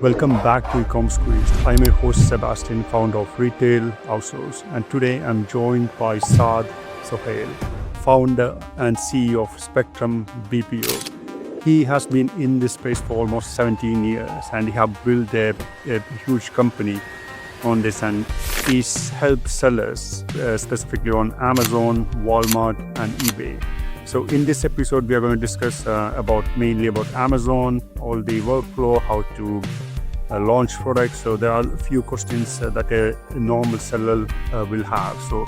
Welcome back to eCommerce Quiz. I'm your host Sebastian, founder of Retail Outsource, and today I'm joined by Saad Sohail, founder and CEO of Spectrum BPO. He has been in this space for almost 17 years and he has built a huge company on this, and he's helped sellers specifically on Amazon, Walmart, and eBay. So in this episode, we are going to discuss mainly about Amazon, all the workflow, how to launch products. So there are a few questions that a normal seller will have. So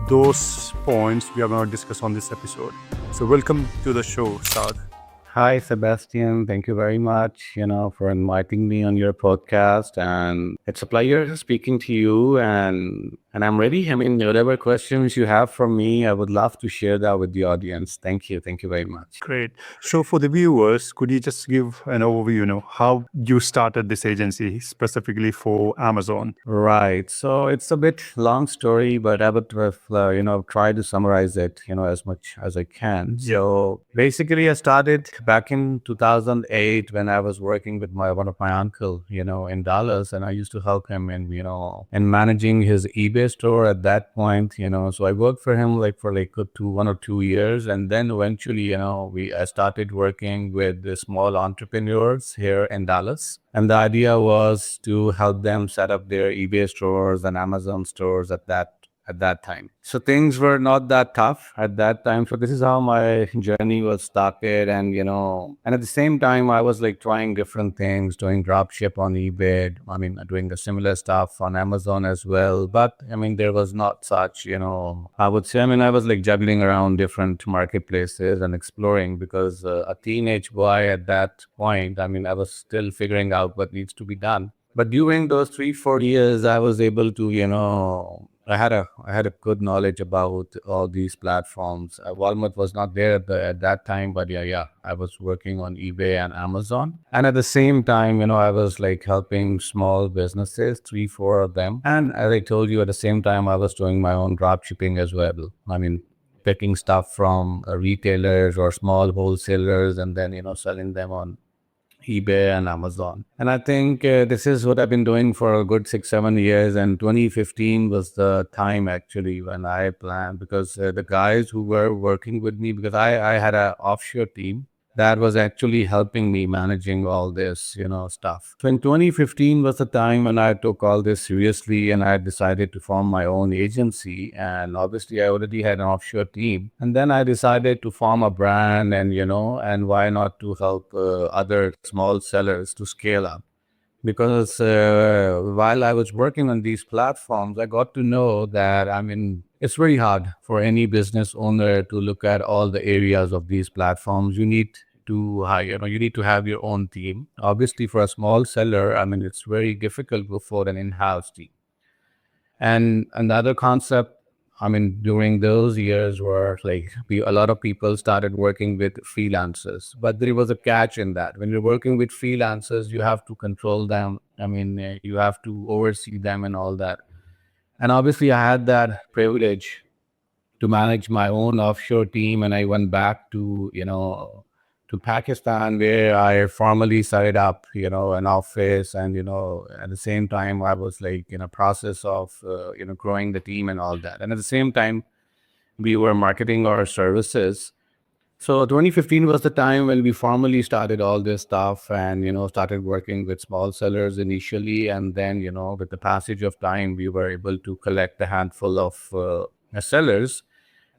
those points we are going to discuss on this episode. So welcome to the show, Saad. Hi, Sebastian. Thank you very much, for inviting me on your podcast. And it's a pleasure speaking to you. And I'm ready. I mean, whatever questions you have for me, I would love to share that with the audience. Thank you. Thank you very much. Great. So for the viewers, could you just give an overview, how you started this agency specifically for Amazon? Right. So it's a bit long story, but I would, try to summarize it, as much as I can. So basically, I started back in 2008 when I was working with one of my uncle, in Dallas, and I used to help him in managing his eBay store at that point. So I worked for him for 1 or 2 years, and then eventually, I started working with the small entrepreneurs here in Dallas. And the idea was to help them set up their eBay stores and Amazon stores at that time. So things were not that tough at that time. So this is how my journey was started. And at the same time, I was trying different things, doing drop ship on eBay. I mean, doing the similar stuff on Amazon as well. But there was not such, I would say, I was juggling around different marketplaces and exploring because a teenage boy at that point, I was still figuring out what needs to be done. But during those 3-4 years, I was able to, I had a good knowledge about all these platforms. Walmart was not there at that time, but yeah, I was working on eBay and Amazon. And at the same time, I was helping small businesses, 3-4 of them. And as I told you, at the same time, I was doing my own drop shipping as well. Picking stuff from retailers or small wholesalers and then, selling them on eBay and Amazon. And I think this is what I've been doing for a good 6-7 years. And 2015 was the time actually when I planned, because the guys who were working with me, because I had an offshore team that was actually helping me managing all this, stuff. So in 2015 was the time when I took all this seriously and I decided to form my own agency. And obviously I already had an offshore team. And then I decided to form a brand and why not to help other small sellers to scale up. Because while I was working on these platforms, I got to know that, it's very hard for any business owner to look at all the areas of these platforms. You need to hire, you need to have your own team. Obviously, for a small seller, it's very difficult for an in-house team. And another concept, during those years were a lot of people started working with freelancers, but there was a catch in that. When you're working with freelancers, you have to control them. You have to oversee them and all that. And obviously I had that privilege to manage my own offshore team. And I went back to Pakistan, where I formally set up, an office. And, at the same time, I was in a process of, growing the team and all that. And at the same time, we were marketing our services. So 2015 was the time when we formally started all this stuff and, started working with small sellers initially. And then, with the passage of time, we were able to collect a handful of sellers.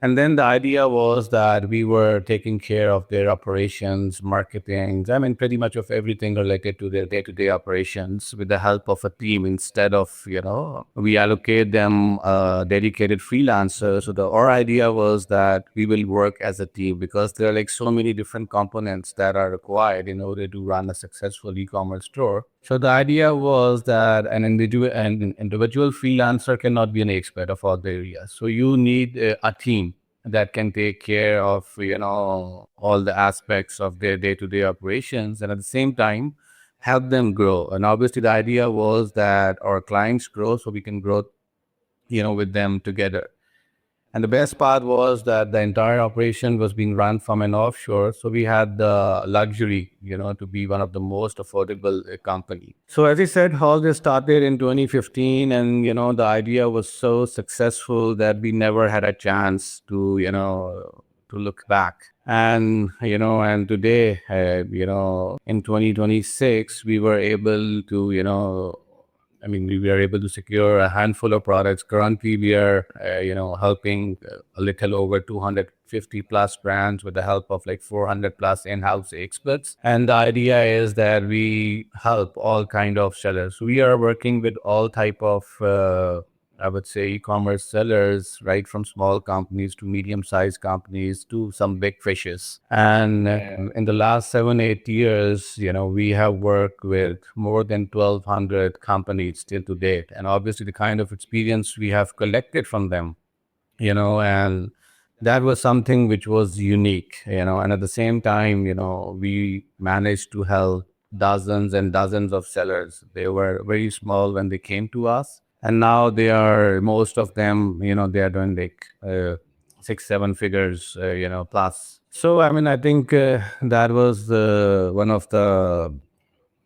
And then the idea was that we were taking care of their operations, marketing, pretty much of everything related to their day-to-day operations with the help of a team instead of, we allocate them dedicated freelancers. So our idea was that we will work as a team because there are so many different components that are required in order to run a successful e-commerce store. So the idea was that an individual freelancer cannot be an expert of all the areas. So you need a team that can take care of, all the aspects of their day-to-day operations and at the same time help them grow. And obviously the idea was that our clients grow so we can grow, with them together. And the best part was that the entire operation was being run from an offshore. So we had the luxury, to be one of the most affordable company. So as I said, all this started in 2015, and the idea was so successful that we never had a chance to look back. And today, in 2026, we were able to, we were able to secure a handful of products. Currently, we are, helping a little over 250 plus brands with the help of like 400 plus in-house experts. And the idea is that we help all kind of sellers. We are working with all type of I would say e-commerce sellers, right from small companies to medium-sized companies to some big fishes. And in the last 7, 8 years, we have worked with more than 1,200 companies till to date. And obviously, the kind of experience we have collected from them, and that was something which was unique, and at the same time, we managed to help dozens and dozens of sellers. They were very small when they came to us, and now they are, most of them, they are doing like 6, 7 figures, plus. So I think that was one of the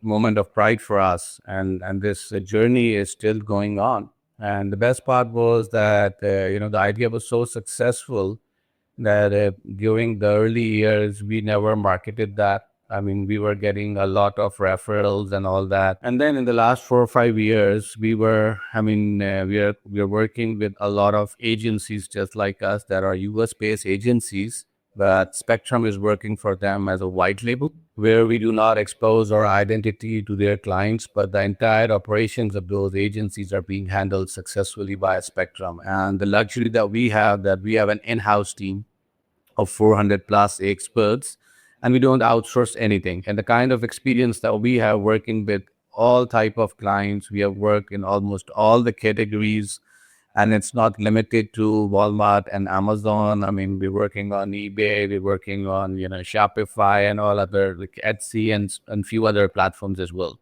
moment of pride for us, and this journey is still going on. And the best part was that the idea was so successful that during the early years we never marketed that. We were getting a lot of referrals and all that. And then in the last 4 or 5 years, we are working with a lot of agencies just like us that are US based agencies, but Spectrum is working for them as a white label, where we do not expose our identity to their clients, but the entire operations of those agencies are being handled successfully by Spectrum. And the luxury that we have, that we have an in-house team of 400 plus experts, and we don't outsource anything. And the kind of experience that we have working with all type of clients, we have worked in almost all the categories, and it's not limited to Walmart and Amazon. We're working on eBay, we're working on Shopify and all other like Etsy and few other platforms as well.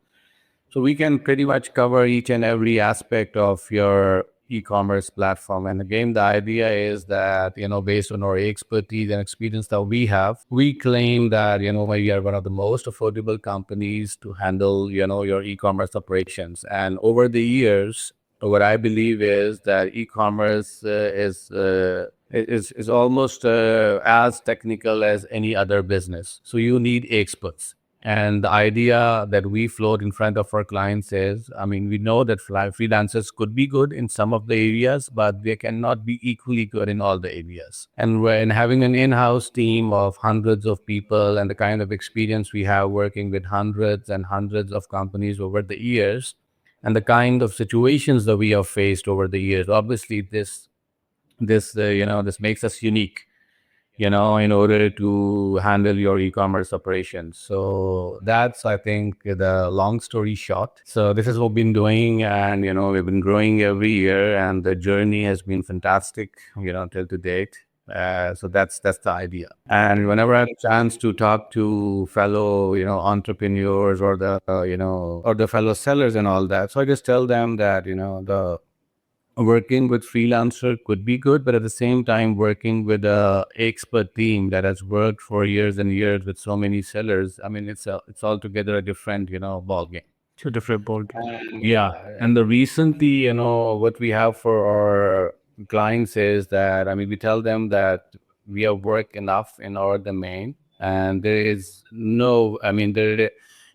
So we can pretty much cover each and every aspect of your e-commerce platform. And again, the idea is that, based on our expertise and experience that we have, we claim that, we are one of the most affordable companies to handle, your e-commerce operations. And over the years, what I believe is that e-commerce is almost as technical as any other business. So you need experts. And the idea that we float in front of our clients is, we know that freelancers could be good in some of the areas, but they cannot be equally good in all the areas. And when having an in-house team of hundreds of people and the kind of experience we have working with hundreds and hundreds of companies over the years, and the kind of situations that we have faced over the years, obviously this makes us unique, in order to handle your e-commerce operations. So that's, I think, the long story short. So this is what we've been doing, and we've been growing every year, and the journey has been fantastic, till to date. So that's the idea. And whenever I have a chance to talk to fellow, entrepreneurs or the fellow sellers and all that, so I just tell them that the working with freelancer could be good, but at the same time, working with a expert team that has worked for years and years with so many sellers, it's altogether a different, ball game. It's a different ballgame. Yeah. And the recently, what we have for our clients is that, we tell them that we have worked enough in our domain, and there is no,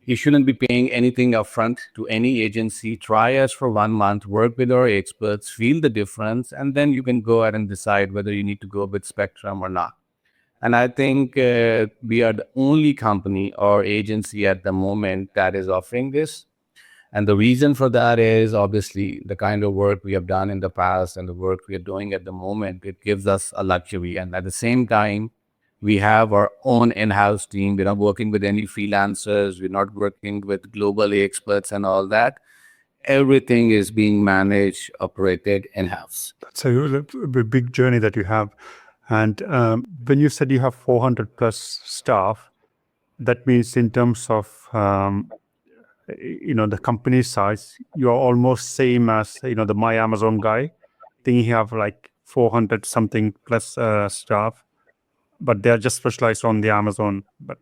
you shouldn't be paying anything upfront to any agency. Try us for 1 month, work with our experts, feel the difference, and then you can go ahead and decide whether you need to go with Spectrum or not. And I think we are the only company or agency at the moment that is offering this. And the reason for that is obviously the kind of work we have done in the past and the work we are doing at the moment. It gives us a luxury. And at the same time, we have our own in-house team. We're not working with any freelancers. We're not working with global experts and all that. Everything is being managed, operated in-house. That's a big journey that you have. And when you said you have 400 plus staff, that means in terms of the company size, you are almost same as the My Amazon guy. I think you have like 400 something plus staff, but they are just specialized on the Amazon. But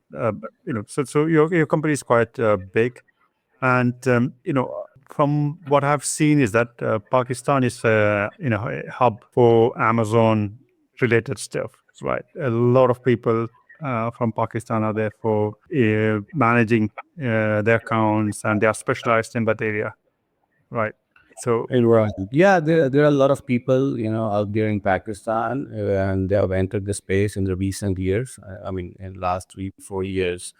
so your company is quite big, and from what I've seen is that Pakistan is a hub for Amazon related stuff, right? A lot of people from Pakistan are there for managing their accounts, and they are specialized in that area, right? So Right. Yeah, there are a lot of people, out there in Pakistan, and they have entered the space in the recent years. I mean, in the last 3, 4 years.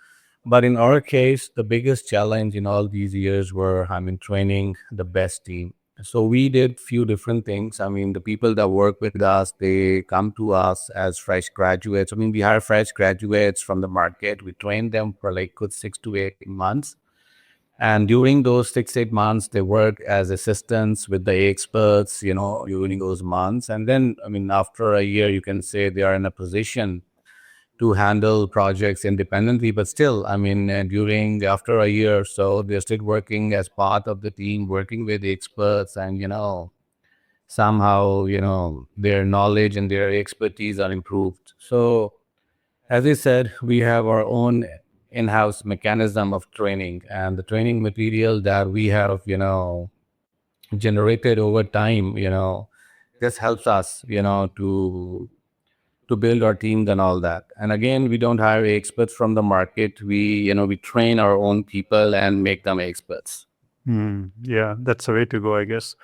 But in our case, the biggest challenge in all these years were, I mean, training the best team. So we did few different things. I mean, the people that work with us, they come to us as fresh graduates. I mean, we hire fresh graduates from the market. We train them for like good 6 to 8 months, and during those 6, 8 months, they work as assistants with the experts, during those months. And then, I mean, after a year, you can say they are in a position to handle projects independently. But still, I mean, after a year or so, they're still working as part of the team, working with the experts, and, somehow, their knowledge and their expertise are improved. So, as I said, we have our own in-house mechanism of training, and the training material that we have, generated over time, this helps us, to build our teams and all that. And again, we don't hire experts from the market. We train our own people and make them experts. yeah, that's the way to go, I guess.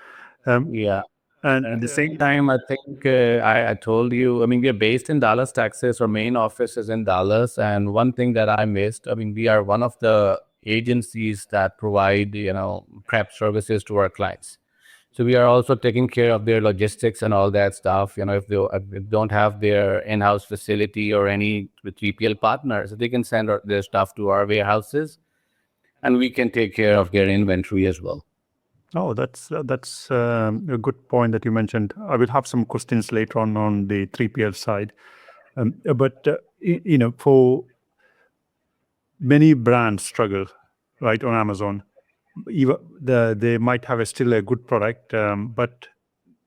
Yeah. And And at the same time, I think I told you, I mean, we are based in Dallas, Texas. Our main office is in Dallas. And one thing that I missed, I mean, we are one of the agencies that provide, prep services to our clients. So we are also taking care of their logistics and all that stuff. If they don't have their in-house facility or any with 3PL partners, they can send their stuff to our warehouses, and we can take care of their inventory as well. oh, that's a good point that you mentioned. I will have some questions later on the 3PL side. But for many brands struggle, right, on Amazon. Even they might have still a good product, but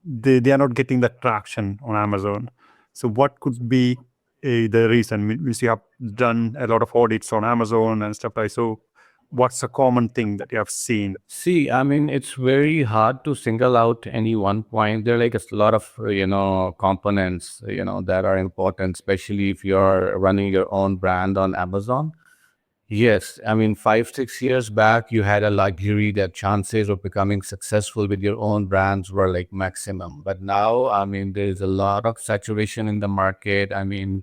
they are not getting that traction on Amazon. So what could be the reason? You have done a lot of audits on Amazon and stuff like so. What's a common thing that you have seen? See, I mean, it's very hard to single out any one point. There are like a lot of, components, that are important, especially if you're running your own brand on Amazon. Yes, I mean, 5, 6 years back, you had a luxury that chances of becoming successful with your own brands were like maximum. But now, I mean, there's a lot of saturation in the market. I mean,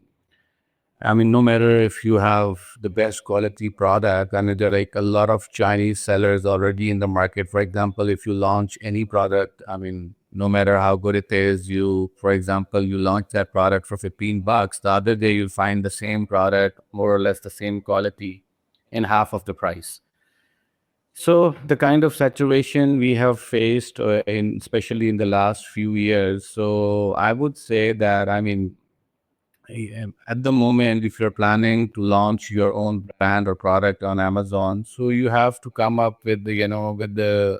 no matter if you have the best quality product, I mean, there are like a lot of Chinese sellers already in the market. For example, if you launch any product, I mean, no matter how good it is, for example, you launch that product for $15. The other day, you'll find the same product, more or less the same quality, in half of the price. So the kind of saturation we have faced, especially in the last few years. So I would say that, I mean, at the moment, if you're planning to launch your own brand or product on Amazon, so you have to come up with a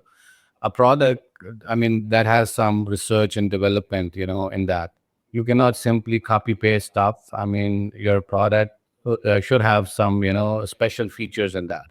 product, I mean, that has some research and development, in that. You cannot simply copy paste stuff. I mean, your product should have some, special features in that.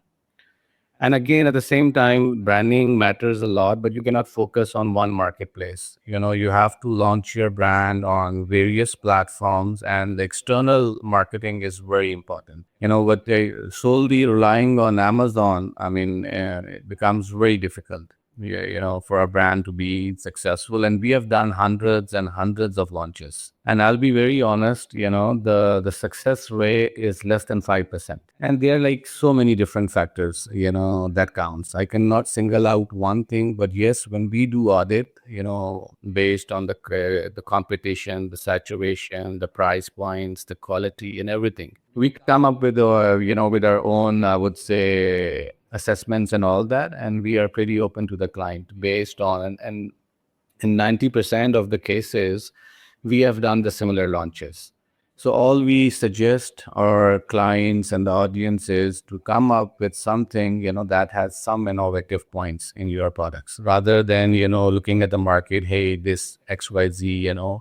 And again, at the same time, branding matters a lot, but you cannot focus on one marketplace. You have to launch your brand on various platforms, and the external marketing is very important. What they solely relying on Amazon, I mean, it becomes very difficult. Yeah, for a brand to be successful. And we have done hundreds and hundreds of launches. And I'll be very honest, the success rate is less than 5%. And there are like so many different factors, that counts. I cannot single out one thing, but yes, when we do audit, based on the competition, the saturation, the price points, the quality and everything, we come up with with our own, I would say, assessments and all that, and we are pretty open to the client based on, and in 90% of the cases we have done the similar launches. So all we suggest our clients and the audience is to come up with something, that has some innovative points in your products, rather than, looking at the market, hey, this XYZ,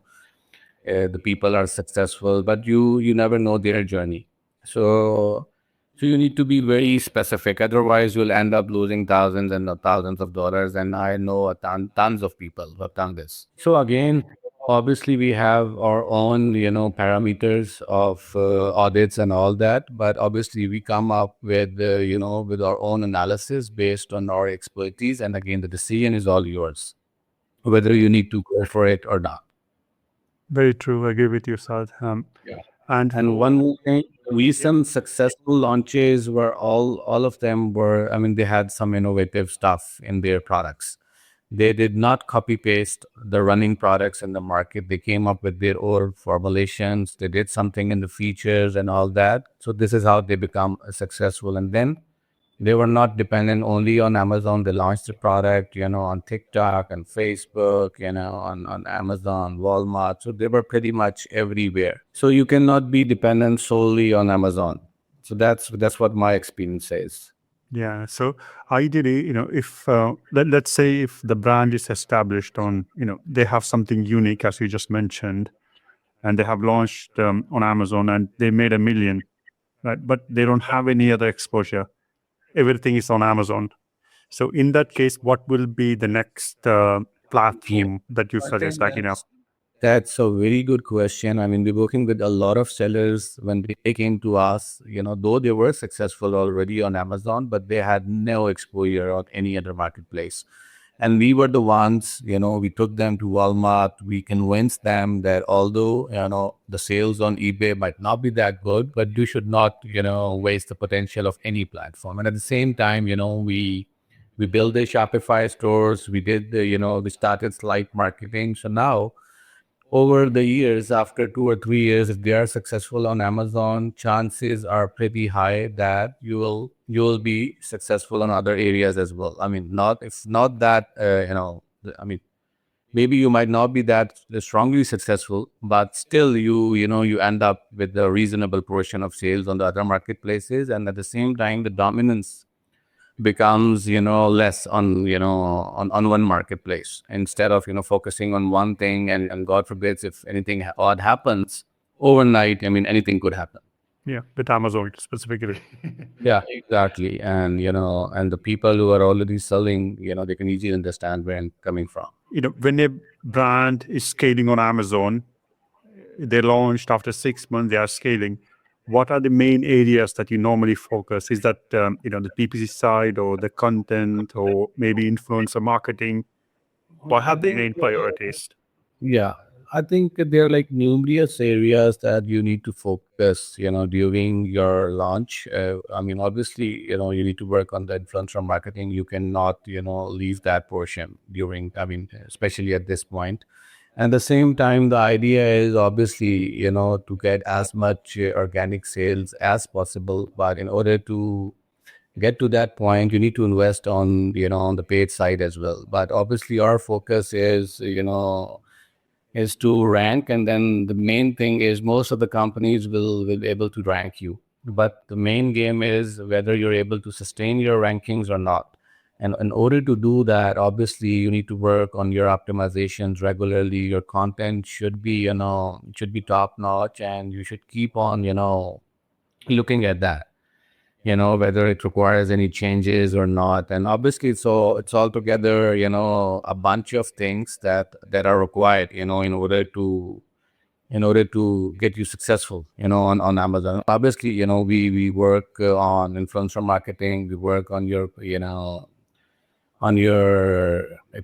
the people are successful, but you never know their journey. So you need to be very specific. Otherwise, you'll end up losing thousands and thousands of dollars. And I know tons of people who have done this. So again, obviously, we have our own, parameters of audits and all that. But obviously, we come up with, with our own analysis based on our expertise. And again, the decision is all yours, whether you need to go for it or not. Very true. I agree with you, Saad. And And one more thing, recent successful launches were all of them were, I mean, they had some innovative stuff in their products. They did not copy paste the running products in the market. They came up with their own formulations. They did something in the features and all that. So this is how they become successful. And then they were not dependent only on Amazon. They launched the product, on TikTok and Facebook, on Amazon, Walmart. So they were pretty much everywhere. So you cannot be dependent solely on Amazon. So that's what my experience says. yeah, so ideally, if let's say if the brand is established on, they have something unique, as you just mentioned, and they have launched on Amazon and they made 1 million, right? But they don't have any other exposure. Everything is on Amazon. So in that case, what will be the next Yeah. platform that you I think suggest? Like, that's a very good question. I mean, we're working with a lot of sellers when they came to us, though they were successful already on Amazon, but they had no exposure on any other marketplace. And we were the ones, we took them to Walmart. We convinced them that although, the sales on eBay might not be that good, but you should not, waste the potential of any platform. And at the same time, we built the Shopify stores. We did the, we started slight marketing. So now, over the years, after 2 or 3 years, if they are successful on Amazon, chances are pretty high that you will be successful on other areas as well. I mean, not if not that I mean, maybe you might not be that strongly successful, but still you end up with a reasonable portion of sales on the other marketplaces, and at the same time, the dominance becomes less on on one marketplace, instead of focusing on one thing, and god forbids if anything odd happens overnight. I mean, anything could happen. yeah, with Amazon specifically. Yeah, exactly. And and the people who are already selling, they can easily understand where I'm coming from. When a brand is scaling on Amazon, they launched after 6 months, they are scaling. What are the main areas that you normally focus? Is that the PPC side or the content or maybe influencer marketing? What are the main priorities? Yeah, I think there are like numerous areas that you need to focus, during your launch. I mean, obviously, you need to work on the influencer marketing. You cannot, leave that portion during, I mean, especially at this point. And at the same time, the idea is obviously, to get as much organic sales as possible. But in order to get to that point, you need to invest on, on the paid side as well. But obviously, our focus is to rank, and then the main thing is most of the companies will be able to rank you, but the main game is whether you're able to sustain your rankings or not. And in order to do that, obviously you need to work on your optimizations regularly. Your content should be top notch, and you should keep on looking at that, whether it requires any changes or not. And obviously, so it's all together, a bunch of things that are required, in order to get you successful, on Amazon. Obviously, we work on influencer marketing. We work on your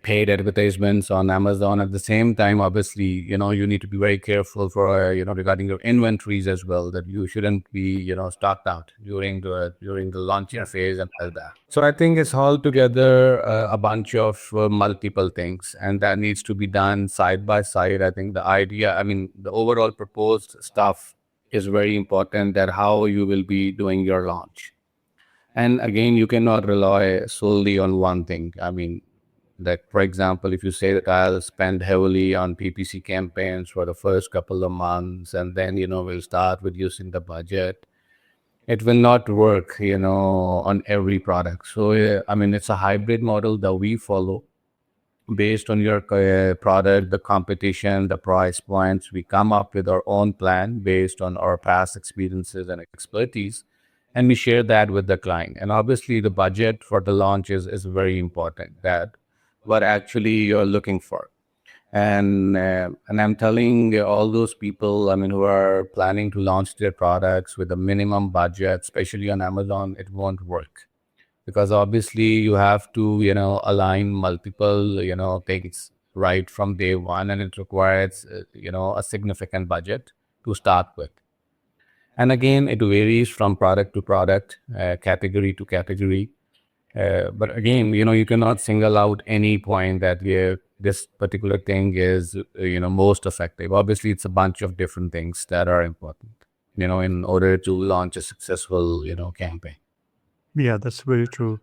paid advertisements on Amazon. At the same time, obviously, you need to be very careful for, regarding your inventories as well, that you shouldn't be, stocked out during the launching phase and all that. So I think it's all together a bunch of multiple things, and that needs to be done side by side. I think the idea, I mean, the overall proposed stuff is very important, that how you will be doing your launch. And again, you cannot rely solely on one thing. I mean, like, for example, if you say that I'll spend heavily on PPC campaigns for the first couple of months, and then, we'll start reducing the budget, it will not work, on every product. So, I mean, it's a hybrid model that we follow. based on your product, the competition, the price points. We come up with our own plan based on our past experiences and expertise, and we share that with the client. And obviously, the budget for the launch is very important. That what actually you're looking for. And I'm telling all those people, I mean, who are planning to launch their products with a minimum budget, especially on Amazon, it won't work because obviously you have to, align multiple, things right from day one, and it requires, a significant budget to start with. And again, it varies from product to product, category to category. But again, you cannot single out any point that this particular thing is, most effective. Obviously, it's a bunch of different things that are important, in order to launch a successful, campaign. Yeah, that's very true.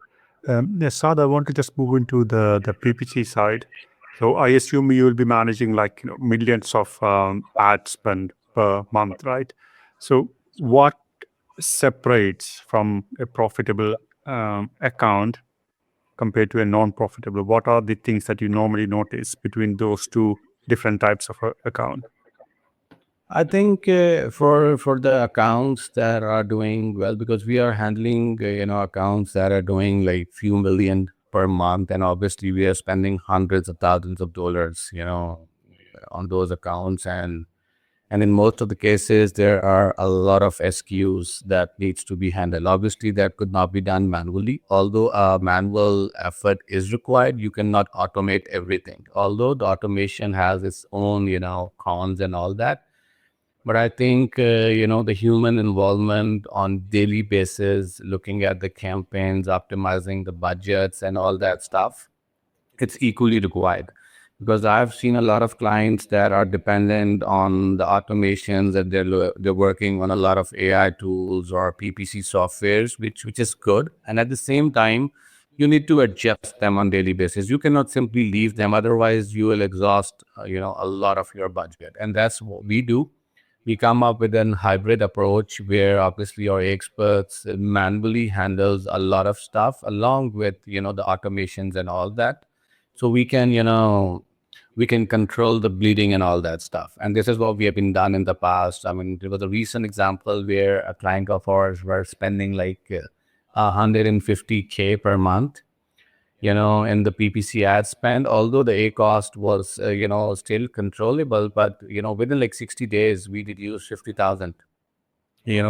Yeah, Saad, I want to just move into the PPC side. So I assume you will be managing like millions of ad spend per month, right? So what separates from a profitable account compared to a non-profitable? What are the things that you normally notice between those two different types of account? I think for the accounts that are doing well, because we are handling accounts that are doing like few million per month, and obviously we are spending hundreds of thousands of dollars, on those accounts, and in most of the cases there are a lot of SKUs that needs to be handled. Obviously, that could not be done manually. Although a manual effort is required, you cannot automate everything. Although the automation has its own cons and all that, but I think, the human involvement on daily basis, looking at the campaigns, optimizing the budgets and all that stuff, it's equally required. Because I've seen a lot of clients that are dependent on the automations, and they're working on a lot of AI tools or PPC softwares, which is good. And at the same time, you need to adjust them on daily basis. You cannot simply leave them, otherwise you will exhaust a lot of your budget. And that's what we do. We come up with an hybrid approach where obviously our experts manually handles a lot of stuff along with the automations and all that, so we can control the bleeding and all that stuff. And this is what we have been done in the past. I mean, there was a recent example where a client of ours were spending like 150K per month, in the PPC ad spend, although the A cost was, still controllable, but, within like 60 days, we reduced 50,000,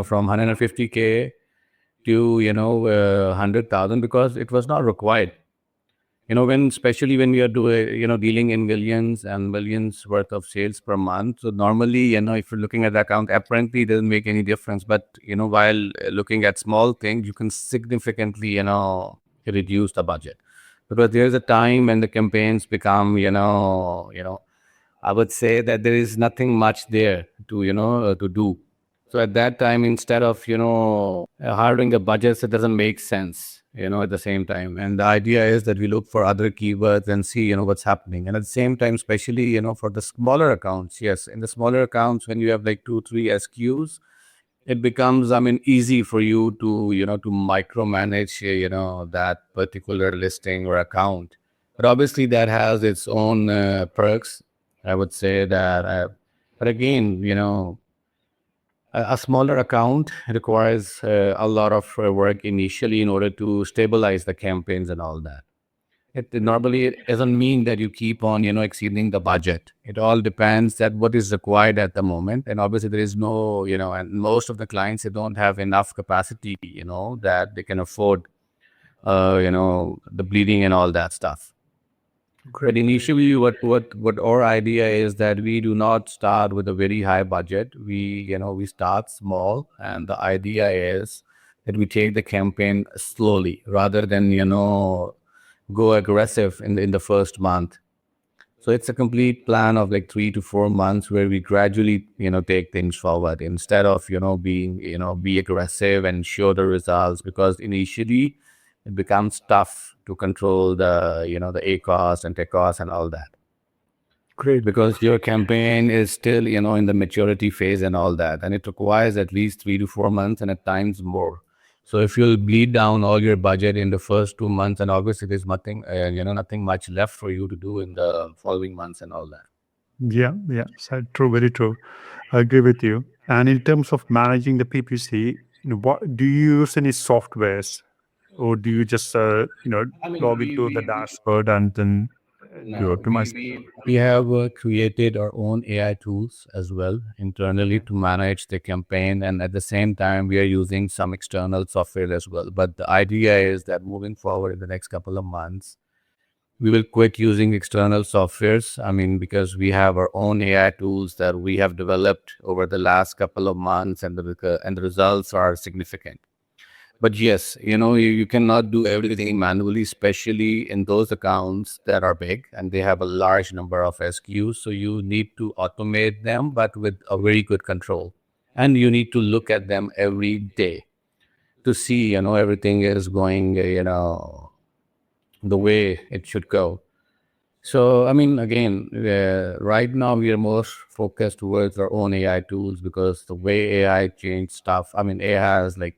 from 150K to, 100,000, because it was not required. Especially when we are doing, dealing in millions and millions worth of sales per month. So normally, if you're looking at the account, apparently it doesn't make any difference. But, while looking at small things, you can significantly, reduce the budget. Because there's a time when the campaigns become, I would say that there is nothing much there to, to do. So at that time, instead of, hiring the budgets, it doesn't make sense, at the same time. And the idea is that we look for other keywords and see, what's happening. And at the same time, especially, for the smaller accounts, yes, in the smaller accounts, when you have like 2, 3 SKUs, it becomes, I mean, easy for you to, to micromanage, that particular listing or account. But obviously that has its own perks. I would say that, but again, a smaller account requires a lot of work initially in order to stabilize the campaigns and all that. It normally it doesn't mean that you keep on, exceeding the budget. It all depends that what is required at the moment. And obviously there is no, and most of the clients, they don't have enough capacity, that they can afford, the bleeding and all that stuff. But initially, what our idea is that we do not start with a very high budget. We start small, and the idea is that we take the campaign slowly rather than go aggressive in the first month. So it's a complete plan of like 3 to 4 months where we gradually take things forward instead of being be aggressive and show the results, because initially it becomes tough to control the the A cost and tech cost and all that, Great. because your campaign is still in the maturity phase and all that, and it requires at least 3 to 4 months and at times more. So if you'll bleed down all your budget in the first 2 months, and obviously there's nothing, nothing much left for you to do in the following months and all that. Yeah, yeah, so true, very true. I agree with you. And in terms of managing the PPC, what do you use any softwares, or do you just I mean, log into the dashboard and then do no, optimize? we have created our own AI tools as well internally to manage the campaign, and at the same time, we are using some external software as well. But the idea is that moving forward in the next couple of months, we will quit using external softwares. I mean, because we have our own AI tools that we have developed over the last couple of months, and the results are significant. But yes, you cannot do everything manually, especially in those accounts that are big and they have a large number of SKUs. So you need to automate them, but with a very good control. And you need to look at them every day to see, everything is going, the way it should go. So, I mean, again, right now we are more focused towards our own AI tools because the way AI changed stuff, I mean, AI has like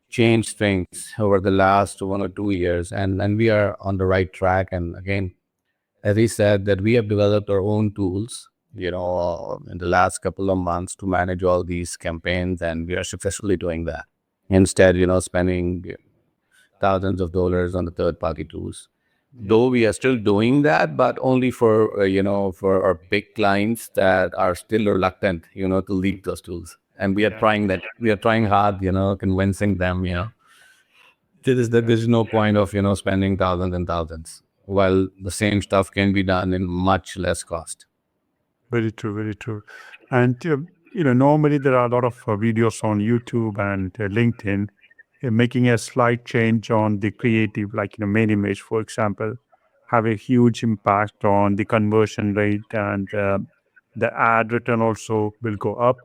changed things over the last 1 or 2 years, and we are on the right track. And again, as he said, that we have developed our own tools, in the last couple of months to manage all these campaigns, and we are successfully doing that instead, spending thousands of dollars on the third party tools. Yeah, Though we are still doing that, but only for for our big clients that are still reluctant, to leave those tools. And we are yeah, trying that. We are trying hard, convincing them, there's no point of spending thousands and thousands while the same stuff can be done in much less cost. very true, very true. And normally there are a lot of videos on YouTube and LinkedIn, making a slight change on the creative, like main image, for example, have a huge impact on the conversion rate, and the ad return also will go up.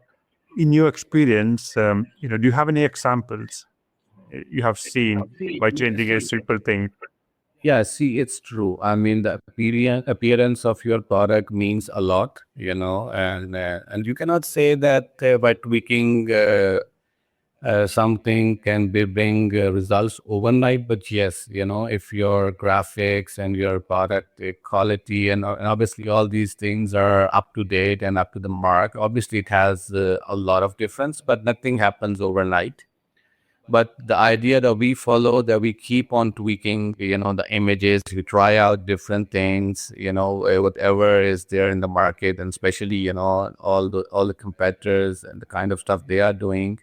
In your experience, do you have any examples you have seen by changing a simple thing? Yeah, see, it's true. I mean, the appearance of your product means a lot, and you cannot say that by tweaking something can bring results overnight. But yes, if your graphics and your product quality and obviously all these things are up to date and up to the mark, obviously it has a lot of difference, but nothing happens overnight. But the idea that we follow, that we keep on tweaking, the images, we try out different things, whatever is there in the market, and especially, all the competitors and the kind of stuff they are doing.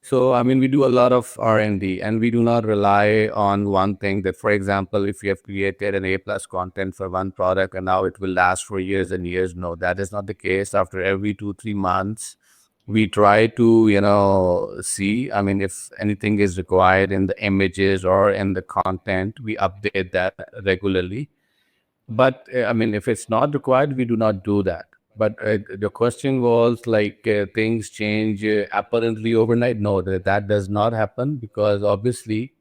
So, I mean, we do a lot of R&D, and we do not rely on one thing. That, for example, if you have created an A plus content for one product and now it will last for years and years. No, that is not the case. After every 2, 3 months, we try to, see, I mean, if anything is required in the images or in the content, we update that regularly. But I mean, if it's not required, we do not do that. But the question was like things change apparently overnight. No, that does not happen because obviously,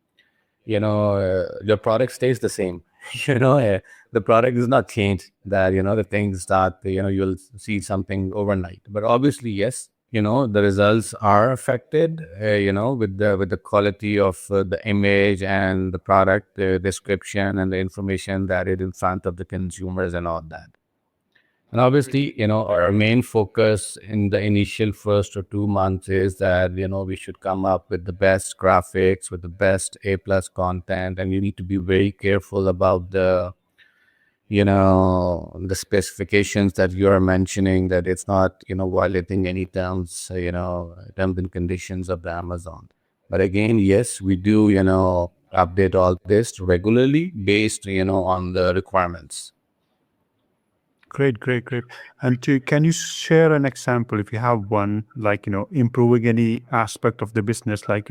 your product stays the same. you know, uh, the product does not change. That the things start. You'll see something overnight. But obviously, yes, the results are affected. With the quality of the image and the product description and the information that is in front of the consumers and all that. And obviously, our main focus in the initial 1 or 2 months is that, we should come up with the best graphics, with the best A plus content, and you need to be very careful about the specifications that you are mentioning, that it's not, violating any terms, terms and conditions of the Amazon. But again, yes, we do, update all this regularly based, on the requirements. Great, great, great. And can you share an example, if you have one, like, improving any aspect of the business, like,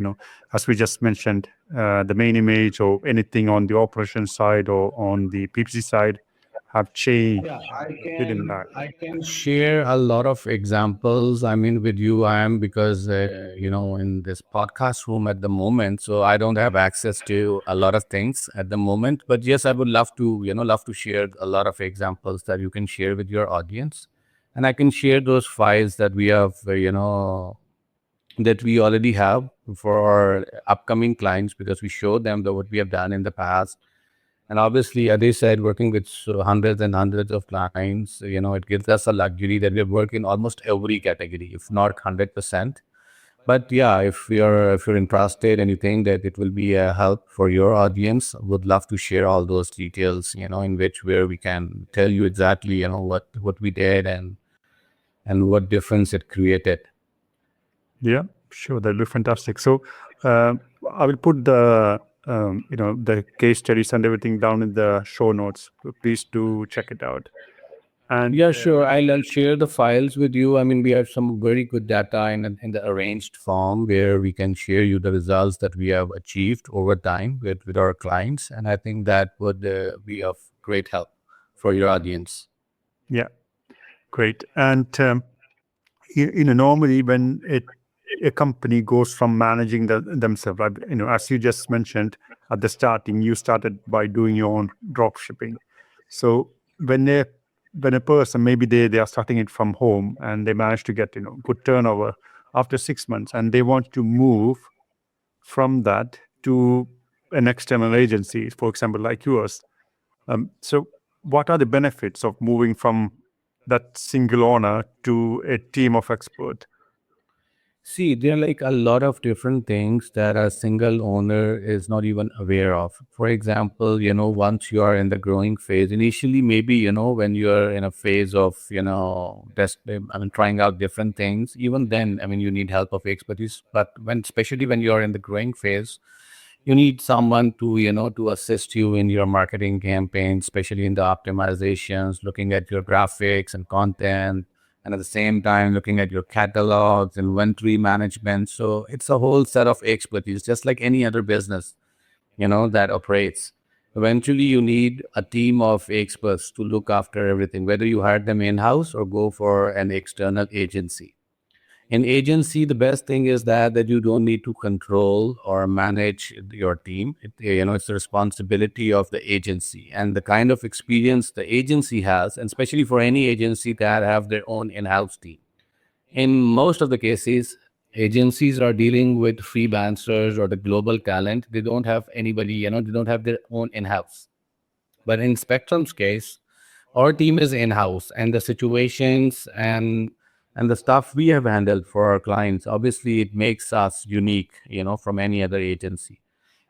as we just mentioned, the main image or anything on the operation side or on the PPC side have changed, Yeah, I good can impact? I can share a lot of examples. I mean, with you, I am because in this podcast room at the moment, so I don't have access to a lot of things at the moment. But yes, I would love to share a lot of examples that you can share with your audience, and I can share those files that we have that we already have for our upcoming clients, because we show them what we have done in the past. And obviously, as I said, working with hundreds and hundreds of clients, it gives us a luxury that we work in almost every category, if not 100%. But yeah, if you're interested and you think that it will be a help for your audience, would love to share all those details, in which where we can tell you exactly, what we did and what difference it created. Yeah, sure. That'll be fantastic. So uh, I will put the case studies and everything down in the show notes. So please do check it out. And Yeah, sure. I'll share the files with you. I mean, we have some very good data in the arranged form where we can share you the results that we have achieved over time with our clients. And I think that would be of great help for your audience. yeah, great. And normally when a company goes from managing themselves, like, as you just mentioned at the starting, you started by doing your own drop shipping. So when a person, maybe they are starting it from home and they manage to get good turnover after 6 months, and they want to move from that to an external agency, for example, like yours. So what are the benefits of moving from that single owner to a team of experts? See, there are like a lot of different things that a single owner is not even aware of. For example, once you are in the growing phase, initially, maybe, when you're in a phase of, trying out different things, even then, I mean, you need help of expertise. But especially when you're in the growing phase, you need someone to assist you in your marketing campaign, especially in the optimizations, looking at your graphics and content, and at the same time looking at your catalogs, inventory management. So it's a whole set of expertise, just like any other business, that operates. Eventually, you need a team of experts to look after everything, whether you hire them in-house or go for an external agency. In agency, the best thing is that you don't need to control or manage your team. It's the responsibility of the agency and the kind of experience the agency has, and especially for any agency that have their own in-house team. In most of the cases, agencies are dealing with freelancers or the global talent. They don't have anybody, they don't have their own in-house. But in Spectrum's case, our team is in-house, and the situations and the stuff we have handled for our clients, obviously it makes us unique, from any other agency.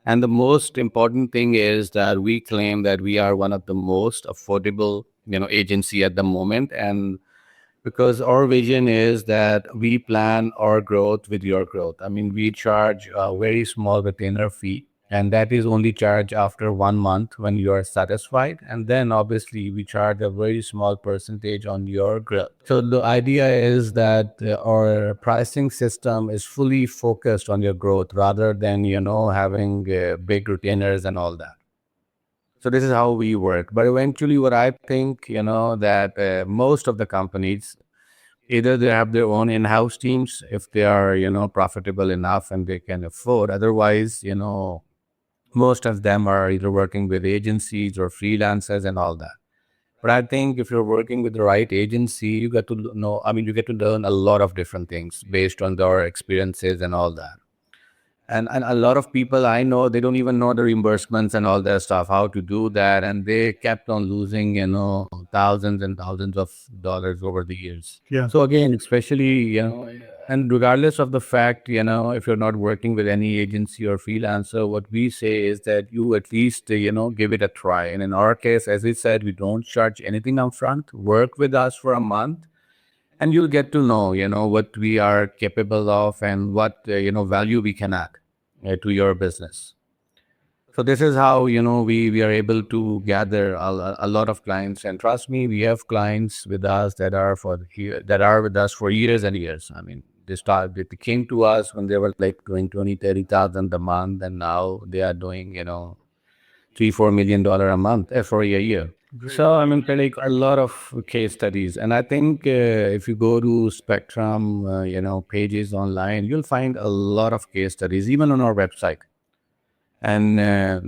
And the most important thing is that we claim that we are one of the most affordable, agency at the moment. And because our vision is that we plan our growth with your growth. I mean, we charge a very small retainer fee, and that is only charged after 1 month when you are satisfied. And then obviously, we charge a very small percentage on your growth. So the idea is that our pricing system is fully focused on your growth rather than, having big retainers and all that. So this is how we work. But eventually, what I think, that most of the companies, either they have their own in-house teams if they are, profitable enough and they can afford. Otherwise, most of them are either working with agencies or freelancers and all that. But I think if you're working with the right agency, you get to know, I mean, you get to learn a lot of different things based on their experiences and all that. And a lot of people I know, they don't even know the reimbursements and all that stuff, how to do that. And they kept on losing, thousands and thousands of dollars over the years. Yeah. So again, especially, and regardless of the fact, if you're not working with any agency or freelancer, what we say is that you at least, give it a try. And in our case, as I said, we don't charge anything upfront. Work with us for a month and you'll get to know, what we are capable of and what, value we can add to your business. So this is how, we are able to gather a lot of clients. And trust me, we have clients with us that are with us for years and years. I mean, they came to us when they were like doing 20, 30,000 a month, and now they are doing, 3, $4 million a month for a year. Great. So I mean, like a lot of case studies, and I think if you go to Spectrum, pages online, you'll find a lot of case studies, even on our website. And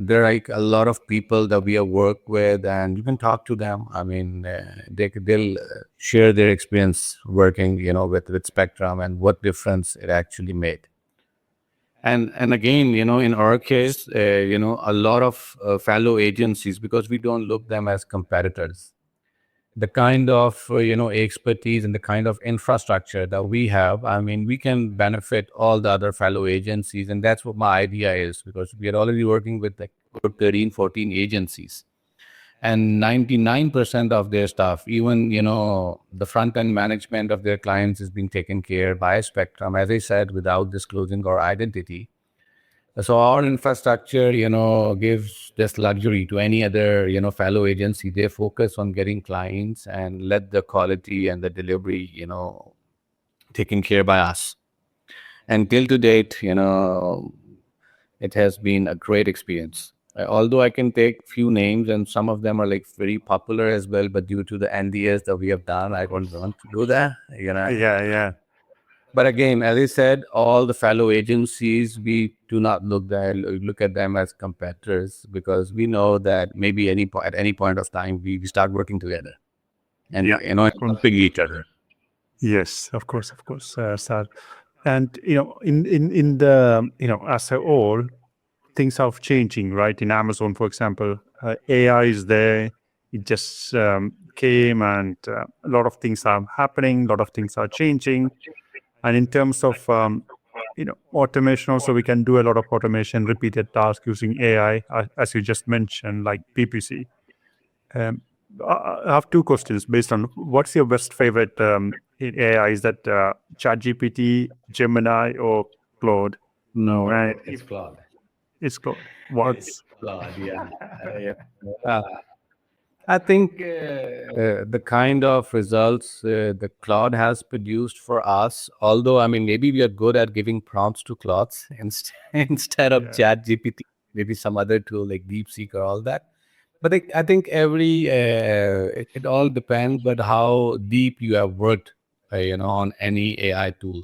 there are like a lot of people that we have worked with, and you can talk to them. I mean, they'll share their experience working, with Spectrum and what difference it actually made. And again, in our case, a lot of fellow agencies, because we don't look them as competitors. The kind of expertise and the kind of infrastructure that we have, I mean, we can benefit all the other fellow agencies, and that's what my idea is, because we are already working with like over 13, 14 agencies, and 99% of their stuff, even the front end management of their clients, is being taken care by Spectrum, as I said, without disclosing our identity. So our infrastructure, gives this luxury to any other, fellow agency. They focus on getting clients and let the quality and the delivery, taken care by us. And till to date, it has been a great experience. Although I can take few names, and some of them are like very popular as well, but due to the NDAs that we have done, I Of don't course. want to do that. Yeah, yeah. But again, as I said, all the fellow agencies, we do not look at them as competitors, because we know that maybe at any point of time we start working together and Yeah, of course. helping each other. Yes, of course, Sad. And in the as a whole, things are changing, right? In Amazon, for example, AI is there. It just came, and a lot of things are happening. A lot of things are changing. And in terms of automation, also we can do a lot of automation, repeated tasks using AI, as you just mentioned, like PPC. Um, I have two questions based on what's your best favorite in AI? Is that ChatGPT, Gemini, or Claude? No, And it's if Claude. it's Claude, It's what's Claude, yeah. Yeah. Uh, I think the kind of results the Claude has produced for us, although I mean maybe we are good at giving prompts to Claudes instead of yeah, Chat GPT, maybe some other tool like DeepSeek or all that. But I think it all depends, but how deep you have worked, on any AI tool.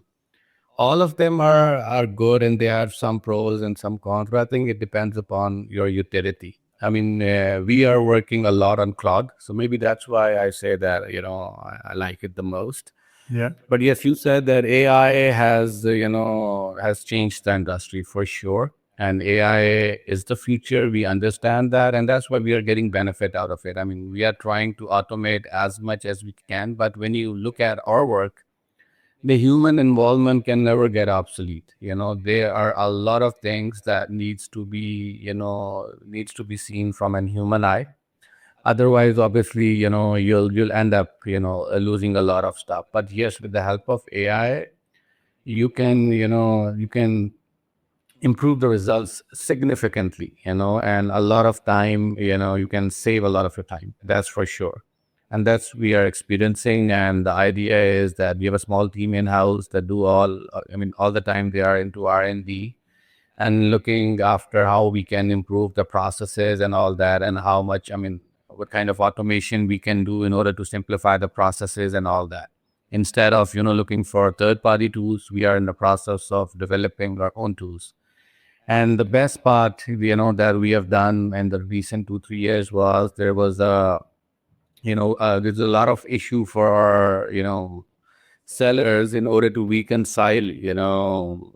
All of them are good, and they have some pros and some cons, but I think it depends upon your utility. I mean, we are working a lot on Claude, so maybe that's why I say that I like it the most. yeah, But yes, you said that AI has changed the industry for sure, and AI is the future. We understand that, and that's why we are getting benefit out of it. I mean, we are trying to automate as much as we can, but when you look at our work, the human involvement can never get obsolete. There are a lot of things that needs to be seen from an human eye. Otherwise, obviously, you'll end up losing a lot of stuff. But yes, with the help of AI, you can improve the results significantly, and a lot of time, you can save a lot of your time. That's for sure. And that's we are experiencing. And the idea is that we have a small team in house that do I mean, all the time they are into R&D and looking after how we can improve the processes and all that, and how much, I mean, what kind of automation we can do in order to simplify the processes and all that. Instead of, looking for third party tools, we are in the process of developing our own tools. And the best part, that we have done in the recent 2, 3 years was there's a lot of issue for our, sellers in order to reconcile,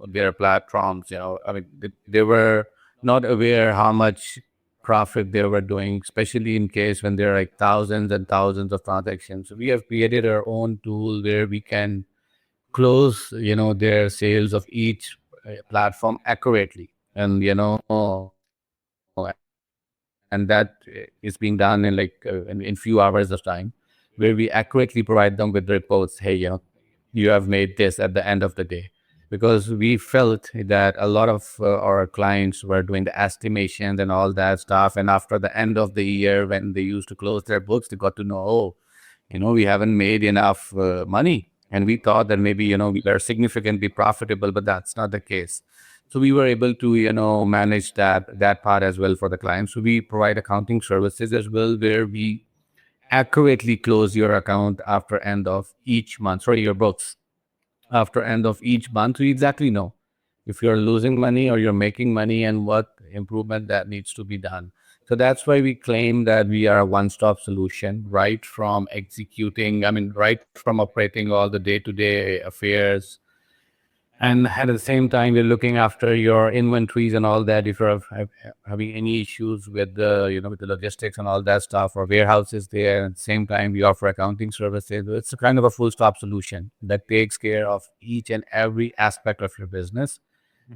their platforms. I mean, they were not aware how much profit they were doing, especially in case when there are like thousands and thousands of transactions. So we have created our own tool where we can close, their sales of each platform accurately. And, and that is being done in like in few hours of time, where we accurately provide them with reports. Hey, you have made this at the end of the day, because we felt that a lot of our clients were doing the estimations and all that stuff, and after the end of the year, when they used to close their books, they got to know, oh, we haven't made enough money. And we thought that maybe, we were significantly profitable, but that's not the case. So we were able to, manage that part as well for the clients. So we provide accounting services as well, where we accurately close your account after end of each month, sorry, your books after end of each month. We exactly know. if you're losing money or you're making money, and what improvement that needs to be done. So that's why we claim that we are a one-stop solution, right from executing, I mean, right from operating all the day-to-day affairs, and at the same time we're looking after your inventories and all that. If you're having any issues with the, with the logistics and all that stuff, or warehouses there, at the same time we offer accounting services. It's a kind of a full stop solution that takes care of each and every aspect of your business.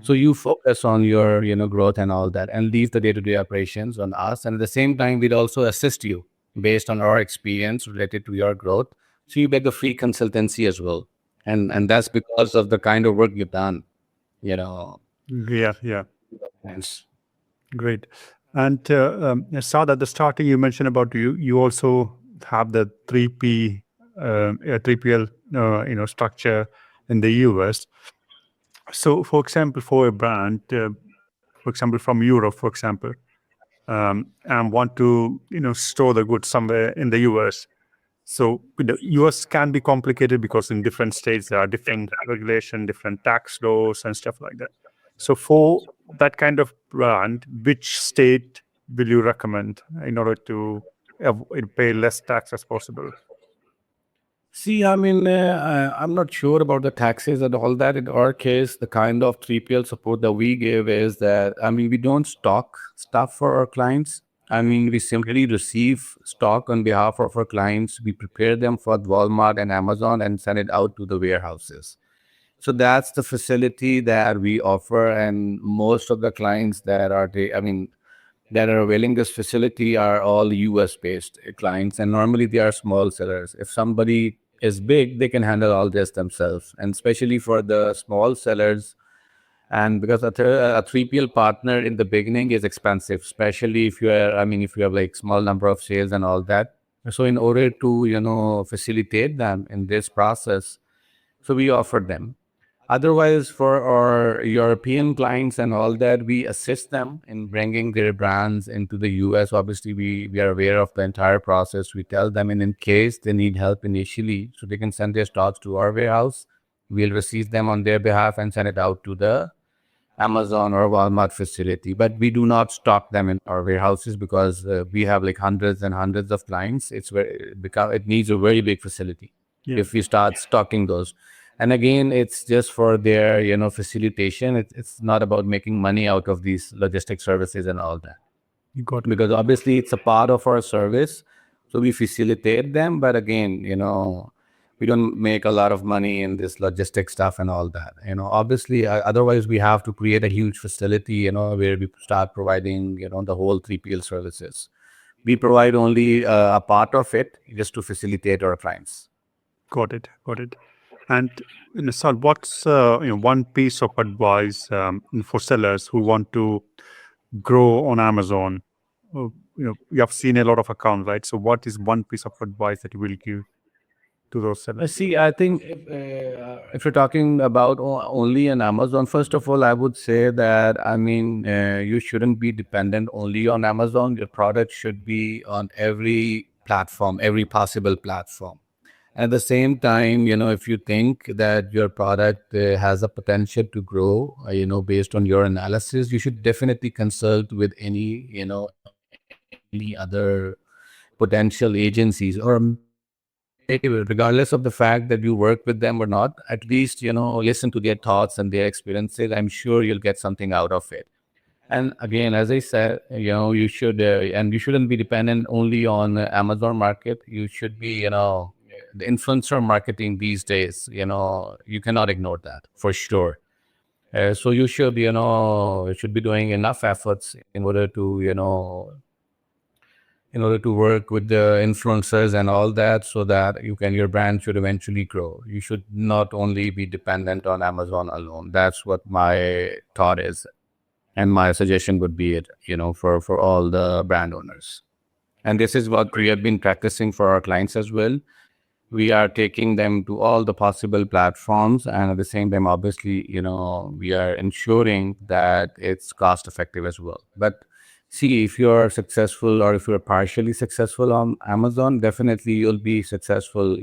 So you focus on your, growth and all that, and leave the day-to-day operations on us. And at the same time, we'd also assist you based on our experience related to your growth. So you get the free consultancy as well. And that's because of the kind of work you've done, you know. Yeah, yeah. Hence. Great. And Saad, at the starting, you mentioned about you also have the 3P, 3PL, structure in the US. So, for example, for a brand, for example, from Europe, for example, and want to, store the goods somewhere in the US. So the US can be complicated because in different states there are different regulation, different tax laws and stuff like that. So for that kind of brand, which state will you recommend in order to pay less tax as possible? See, I mean, I'm not sure about the taxes and all that. In our case, the kind of 3PL support that we give is that, I mean, we don't stock stuff for our clients. I mean, we simply receive stock on behalf of our clients. We prepare them for Walmart and Amazon and send it out to the warehouses. So that's the facility that we offer, and most of the clients that are, that are availing this facility are all US based clients, and normally they are small sellers. If somebody is big, they can handle all this themselves, and especially for the small sellers. And because a 3PL partner in the beginning is expensive, especially if you are, I mean, if you have like small number of sales and all that. So in order to, facilitate them in this process, so we offer them. Otherwise, for our European clients and all that, we assist them in bringing their brands into the US. Obviously, we are aware of the entire process. We tell them, and in case they need help initially, so they can send their stocks to our warehouse. We'll receive them on their behalf and send it out to the Amazon or Walmart facility. But we do not stock them in our warehouses because we have like hundreds and hundreds of clients. It needs a very big facility if we start stocking those. And again, it's just for their, facilitation. It's not about making money out of these logistic services and all that. You got it. Because obviously it's a part of our service. So we facilitate them. But again, we don't make a lot of money in this logistic stuff and all that. Obviously, otherwise we have to create a huge facility, where we start providing, the whole 3PL services. We provide only a part of it just to facilitate our clients. Got it. Got it. And Sal, what's one piece of advice for sellers who want to grow on Amazon? You have seen a lot of accounts, right? So what is one piece of advice that you will give to those sellers? See, I think if you're talking about only on Amazon, first of all, I would say that, I mean, you shouldn't be dependent only on Amazon. Your product should be on every platform, every possible platform. At the same time, if you think that your product has a potential to grow, based on your analysis, you should definitely consult with any other potential agencies, or regardless of the fact that you work with them or not, at least, listen to their thoughts and their experiences. I'm sure you'll get something out of it. And again, as I said, you should, and you shouldn't be dependent only on Amazon market. You should be, the influencer marketing these days, you cannot ignore that for sure. So you should, should be doing enough efforts in order to, work with the influencers and all that, so that your brand should eventually grow. You should not only be dependent on Amazon alone. That's what my thought is. And my suggestion would be it, for all the brand owners. And this is what we have been practicing for our clients as well. We are taking them to all the possible platforms, and at the same time, obviously, we are ensuring that it's cost effective as well. But see, if you're successful, or if you're partially successful on Amazon, definitely you'll be successful,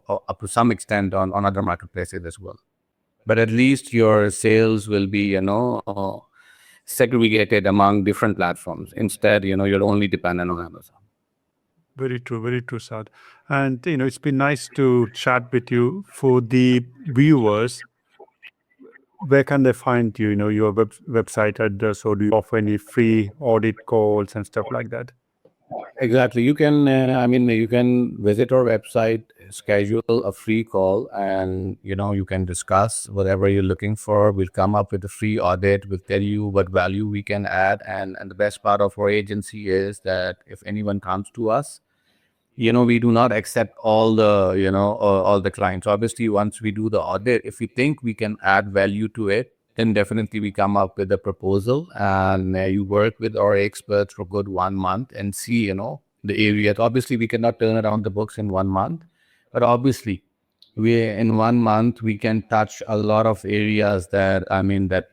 up to some extent on other marketplaces as well. but at least your sales will be, segregated among different platforms. Instead, you're only dependent on Amazon. Very true, Sad. And it's been nice to chat with you. For the viewers, where can they find you? Your website address, or do you offer any free audit calls and stuff like that? Exactly. You can visit our website, schedule a free call, and you can discuss whatever you're looking for. We'll come up with a free audit. We'll tell you what value we can add, and the best part of our agency is that if anyone comes to us, we do not accept all the clients. Obviously, once we do the audit, if we think we can add value to it, then definitely we come up with a proposal, and you work with our experts for good 1 month and see the areas. Obviously, we cannot turn around the books in 1 month, but obviously we in 1 month we can touch a lot of areas that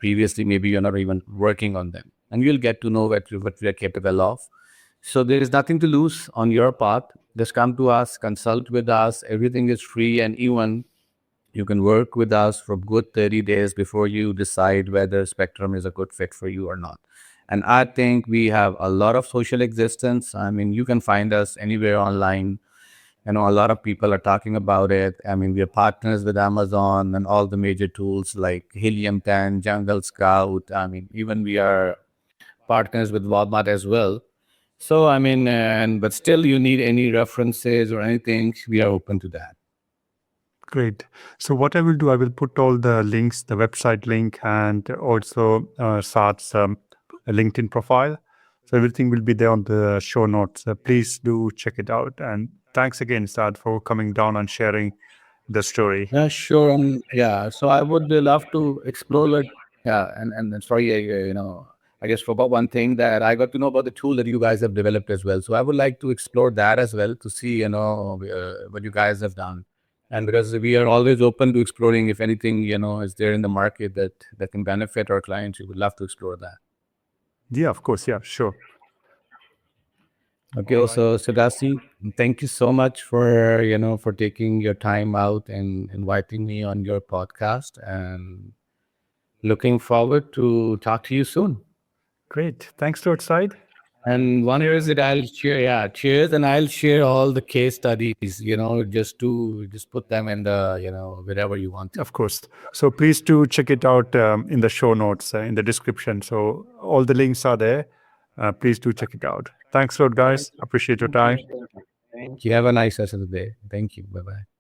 previously maybe you're not even working on them, and you'll get to know what we are capable of. So there is nothing to lose on your part. Just come to us, consult with us. Everything is free, and even you can work with us for good 30 days before you decide whether Spectrum is a good fit for you or not. And I think we have a lot of social existence. You can find us anywhere online. A lot of people are talking about it. We are partners with Amazon and all the major tools like Helium 10, Jungle Scout. Even we are partners with Walmart as well. So, but still, you need any references or anything, we are open to that. Great. So what I will do, I will put all the links, the website link, and also Saad's LinkedIn profile. So everything will be there on the show notes. Please do check it out. And thanks again, Saad, for coming down and sharing the story. Yeah, sure. Yeah, so I would love to explore it. Yeah, and sorry, I just forgot one thing that I got to know about the tool that you guys have developed as well. So I would like to explore that as well to see, what you guys have done. And because we are always open to exploring if anything, is there in the market that can benefit our clients, we would love to explore that. Yeah, of course. Yeah, sure. Okay, All right. also Sadasi, thank you so much for taking your time out and inviting me on your podcast, and looking forward to talk to you soon. Great. Thanks, Roadside. And one here is that I'll share, yeah, cheers, and I'll share all the case studies, just put them in the, wherever you want to. Of course. So please do check it out in the show notes, in the description. So all the links are there. Please do check it out. Thanks a lot, guys. Appreciate your time. You have a nice rest of the day. Thank you. Bye bye.